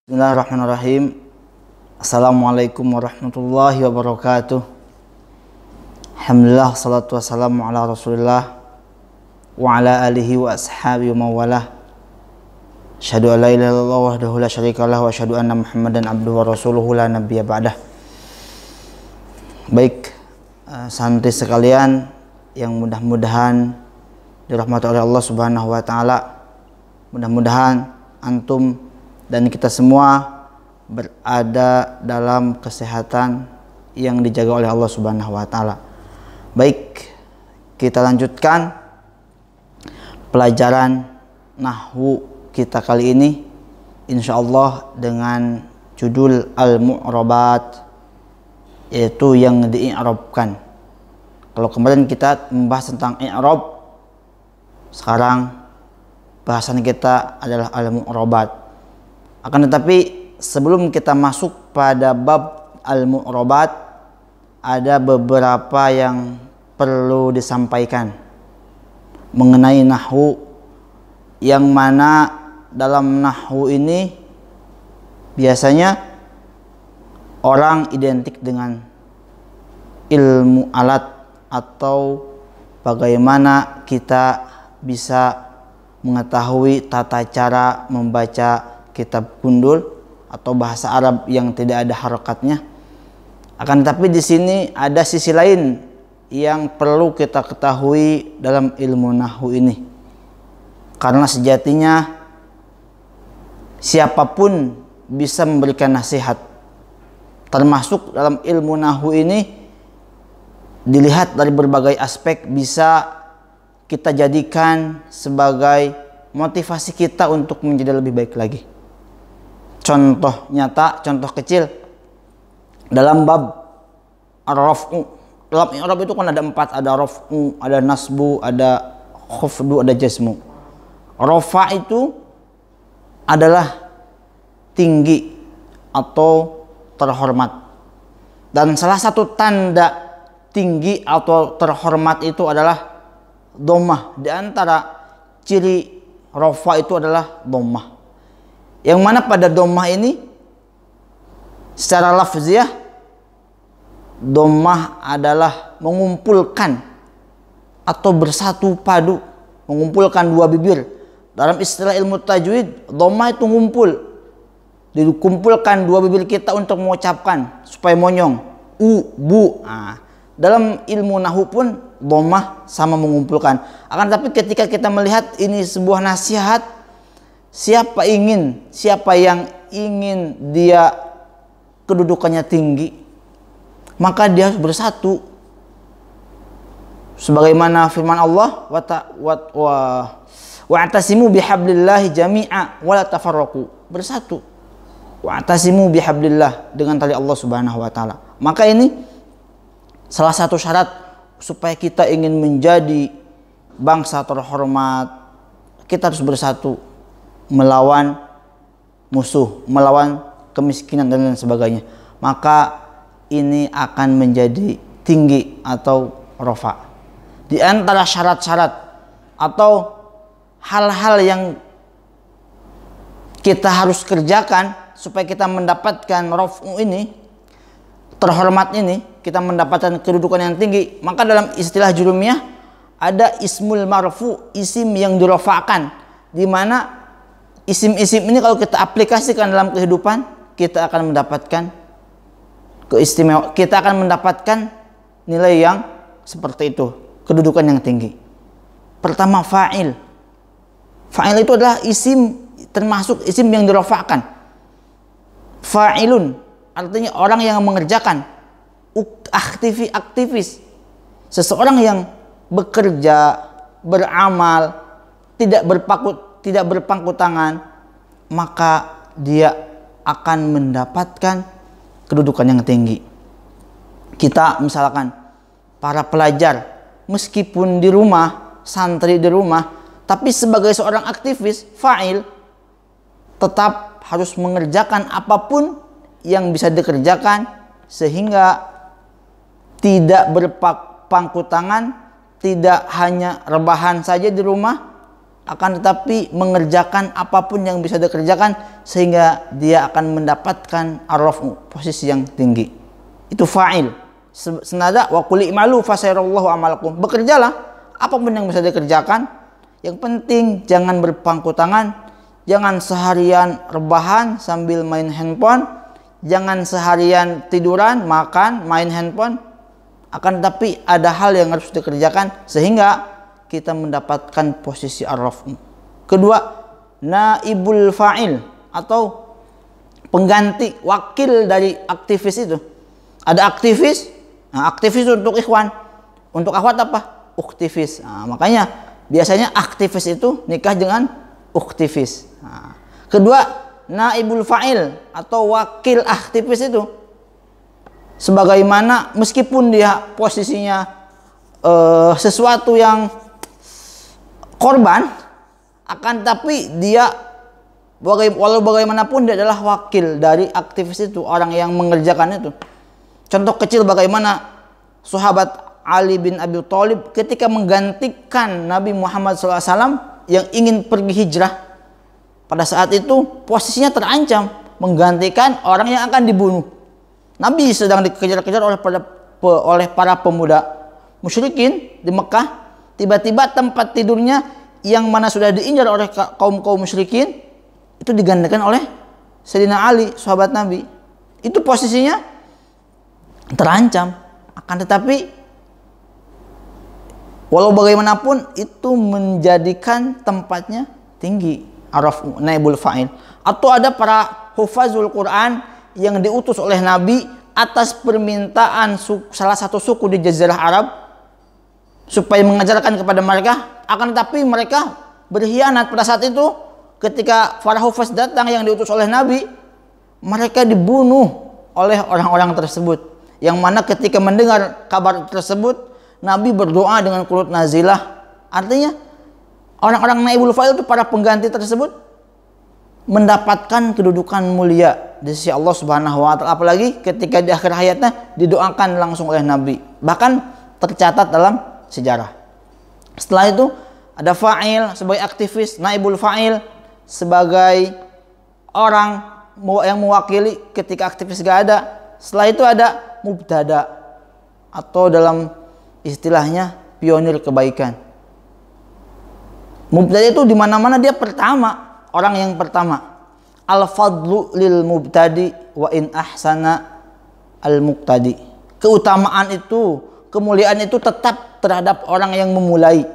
Bismillahirrahmanirrahim. Assalamualaikum warahmatullahi wabarakatuh. Alhamdulillah, salatu wassalamu ala rasulillah wa ala alihi wa ashabihi wa mawalah. Asyhadu an la ilaha illallah wahdahu la syarikalah wa asyhadu anna muhammadan abduhu wa rasuluhu la nabiyya ba'dah. Baik, santri sekalian yang mudah-mudahan dirahmati oleh Allah Subhanahu wa taala. Mudah-mudahan antum dan kita semua berada dalam kesehatan yang dijaga oleh Allah Subhanahu wa taala. Baik, kita lanjutkan pelajaran nahwu kita kali ini insyaallah dengan judul al-mu'rabat, yaitu yang di'rabkan. Kalau kemarin kita membahas tentang i'rab, sekarang bahasan kita adalah al-mu'rabat. Akan tetapi sebelum kita masuk pada bab al-mu'rabat, ada beberapa yang perlu disampaikan mengenai nahwu, yang mana dalam nahwu ini biasanya orang identik dengan ilmu alat atau bagaimana kita bisa mengetahui tata cara membaca kitab gundul atau bahasa Arab yang tidak ada harokatnya. Akan tetapi di sini ada sisi lain yang perlu kita ketahui dalam ilmu nahwu ini. Karena sejatinya siapapun bisa memberikan nasihat. Termasuk dalam ilmu nahwu ini dilihat dari berbagai aspek, bisa kita jadikan sebagai motivasi kita untuk menjadi lebih baik lagi. Contoh nyata, contoh kecil dalam bab ar-raf'u. Dalam i'rab itu kan ada 4, ada raf'u, ada nasbu, ada khufdu, ada jazmu. Rafa itu adalah tinggi atau terhormat. Dan salah satu tanda tinggi atau terhormat itu adalah dhammah. Di antara ciri rafa itu adalah dhammah. Yang mana pada dhammah ini secara lafziah, dhammah adalah mengumpulkan atau bersatu padu, mengumpulkan dua bibir. Dalam istilah ilmu tajwid, dhammah itu ngumpul, dikumpulkan dua bibir kita untuk mengucapkan supaya monyong, u, bu. Dalam ilmu nahwu pun dhammah sama mengumpulkan. Akan tapi ketika kita melihat ini sebuah nasihat, siapa yang ingin dia kedudukannya tinggi, maka dia harus bersatu. Sebagaimana firman Allah, wa'tasimu bihablillahi jami'a wa la tafarraqu. Bersatu. Wa'tasimu bihablillah, dengan tali Allah Subhanahu wa taala. Maka ini salah satu syarat supaya kita ingin menjadi bangsa terhormat, kita harus bersatu melawan musuh, melawan kemiskinan dan lain sebagainya. Maka ini akan menjadi tinggi atau rafa. Di antara syarat-syarat atau hal-hal yang kita harus kerjakan supaya kita mendapatkan raf'u ini, terhormat ini, kita mendapatkan kedudukan yang tinggi, maka dalam istilah jurumiyah ada ismul marfu, isim yang dirafa'kan, di mana isim-isim ini kalau kita aplikasikan dalam kehidupan, kita akan mendapatkan keistimewaan, kita akan mendapatkan nilai yang seperti itu, kedudukan yang tinggi. Pertama, fa'il. Fa'il itu adalah isim, termasuk isim yang dirafa'kan. Fa'ilun artinya orang yang mengerjakan, aktivis. Seseorang yang bekerja, beramal, tidak berpangku tangan, maka dia akan mendapatkan kedudukan yang tinggi. Kita misalkan para pelajar, meskipun di rumah, santri di rumah, tapi sebagai seorang aktivis, fa'il, tetap harus mengerjakan apapun yang bisa dikerjakan sehingga tidak berpangku tangan, tidak hanya rebahan saja di rumah, akan tetapi mengerjakan apapun yang bisa dikerjakan sehingga dia akan mendapatkan ar-raf'u, posisi yang tinggi. Itu fa'il. Senada wa qul i'malu fasayarallahu amalakum. Bekerjalah apapun yang bisa dikerjakan. Yang penting jangan berpangku tangan, jangan seharian rebahan sambil main handphone, jangan seharian tiduran, makan, main handphone. Akan tetapi ada hal yang harus dikerjakan sehingga kita mendapatkan posisi ar-raf'u. Kedua, naibul fa'il atau pengganti, wakil dari aktivis itu. Ada aktivis, nah aktivis untuk ikhwan, untuk akhwat apa? Uktivis. Nah, makanya biasanya aktivis itu nikah dengan uktivis. Nah, kedua, naibul fa'il atau wakil aktivis itu. Sebagaimana meskipun dia posisinya sesuatu yang korban, akan tapi dia walau bagaimanapun dia adalah wakil dari aktivis itu, orang yang mengerjakan itu. Contoh kecil bagaimana sahabat Ali bin Abi Thalib ketika menggantikan Nabi Muhammad SAW yang ingin pergi hijrah. Pada saat itu posisinya terancam, menggantikan orang yang akan dibunuh. Nabi sedang dikejar-kejar oleh para pemuda musyrikin di Mekah. Tiba-tiba tempat tidurnya yang mana sudah diincar oleh kaum musyrikin itu digandakan oleh Sayyidina Ali, sahabat Nabi. Itu posisinya terancam, akan tetapi walau bagaimanapun itu menjadikan tempatnya tinggi, araf naibul fa'il. Atau ada para hufazul Quran yang diutus oleh Nabi atas permintaan salah satu suku di Jazirah Arab supaya mengajarkan kepada mereka, akan tetapi mereka berkhianat pada saat itu. Ketika para hufaz datang yang diutus oleh Nabi, mereka dibunuh oleh orang-orang tersebut, yang mana ketika mendengar kabar tersebut Nabi berdoa dengan qunut nazilah. Artinya orang-orang naibul fa'il itu, para pengganti tersebut, mendapatkan kedudukan mulia di sisi Allah Subhanahu wa taala, apalagi ketika di akhir hayatnya didoakan langsung oleh Nabi, bahkan tercatat dalam sejarah. Setelah itu ada fa'il sebagai aktivis, naibul fa'il sebagai orang yang mewakili ketika aktivis gak ada. Setelah itu ada mubtada atau dalam istilahnya pionir kebaikan. Mubtada itu di mana-mana dia pertama, orang yang pertama. Al-fadlu lil mubtadi wa in ahsana al muqtadi. Keutamaan itu, kemuliaan itu tetap terhadap orang yang memulai,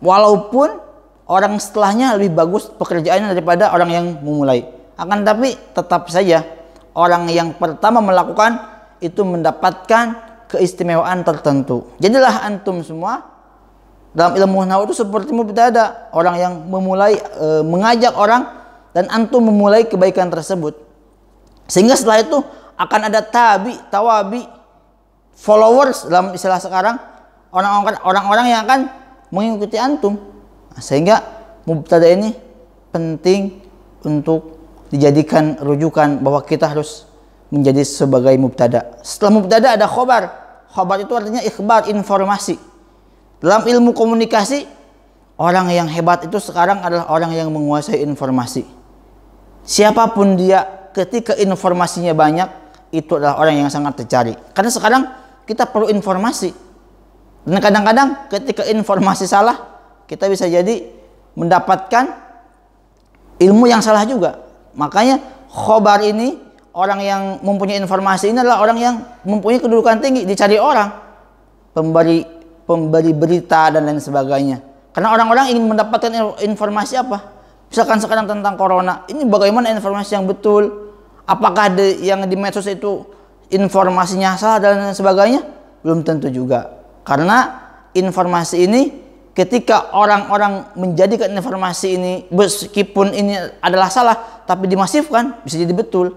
walaupun orang setelahnya lebih bagus pekerjaannya daripada orang yang memulai. Akan tapi tetap saja orang yang pertama melakukan itu mendapatkan keistimewaan tertentu. Jadilah antum semua dalam ilmu nahwu itu seperti mubtada, orang yang memulai, mengajak orang, dan antum memulai kebaikan tersebut. Sehingga setelah itu akan ada tawabi, followers dalam istilah sekarang, orang-orang yang akan mengikuti antum. Nah, sehingga mubtada ini penting untuk dijadikan rujukan bahwa kita harus menjadi sebagai mubtada. Setelah mubtada ada khobar. Khobar itu artinya ikhbar, informasi. Dalam ilmu komunikasi, orang yang hebat itu sekarang adalah orang yang menguasai informasi. Siapapun dia, ketika informasinya banyak, itu adalah orang yang sangat dicari. Karena sekarang kita perlu informasi. Dan kadang-kadang ketika informasi salah, kita bisa jadi mendapatkan ilmu yang salah juga. Makanya khobar ini, orang yang mempunyai informasi ini adalah orang yang mempunyai kedudukan tinggi, dicari orang, pemberi berita dan lain sebagainya. Karena orang-orang ingin mendapatkan informasi apa? Misalkan sekarang tentang corona, ini bagaimana informasi yang betul? Apakah yang di medsos itu informasinya salah dan lain sebagainya? Belum tentu juga. Karena informasi ini, ketika orang-orang menjadikan informasi ini, meskipun ini adalah salah, tapi dimasifkan, bisa jadi betul.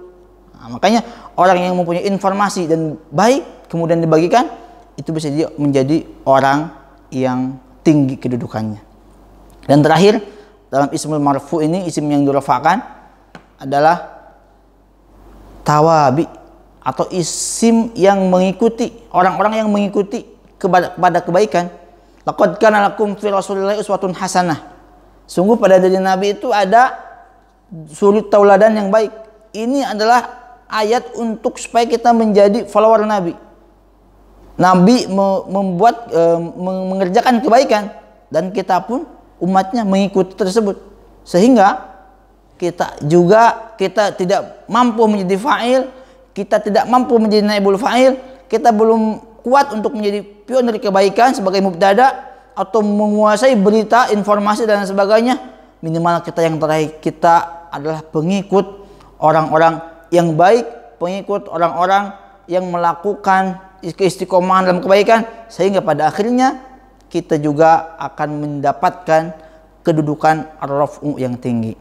Nah, makanya orang yang mempunyai informasi dan baik kemudian dibagikan, itu bisa menjadi orang yang tinggi kedudukannya. Dan terakhir, dalam ismul marfu ini, isim yang dirafa'kan adalah tawabi atau isim yang mengikuti, orang-orang yang mengikuti kepada kebaikan. Laqad kana lakum fi Rasulillahi uswatun hasanah. Sungguh pada diri Nabi itu ada suri tauladan yang baik. Ini adalah ayat untuk supaya kita menjadi follower Nabi. Nabi mengerjakan kebaikan dan kita pun umatnya mengikuti tersebut. Sehingga kita tidak mampu menjadi fa'il, kita tidak mampu menjadi naibul fa'il, kita belum kuat untuk menjadi pionir kebaikan sebagai mubtada atau menguasai berita, informasi dan sebagainya. Minimal kita yang terakhir, kita adalah pengikut orang-orang yang baik, pengikut orang-orang yang melakukan keistiqomahan dalam kebaikan, sehingga pada akhirnya kita juga akan mendapatkan kedudukan ar-raf'u yang tinggi.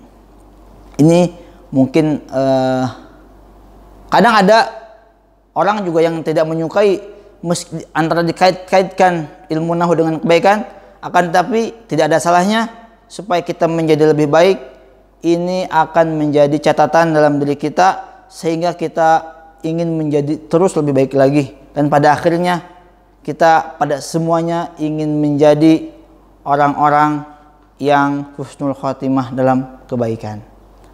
Ini mungkin kadang ada orang juga yang tidak menyukai antara dikait-kaitkan ilmu nahwu dengan kebaikan, akan tetapi tidak ada salahnya supaya kita menjadi lebih baik. Ini akan menjadi catatan dalam diri kita sehingga kita ingin menjadi terus lebih baik lagi, dan pada akhirnya kita pada semuanya ingin menjadi orang-orang yang husnul khotimah dalam kebaikan.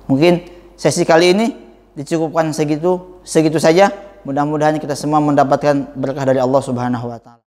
Mungkin sesi kali ini dicukupkan segitu saja. Mudah-mudahan kita semua mendapatkan berkah dari Allah Subhanahu wa taala.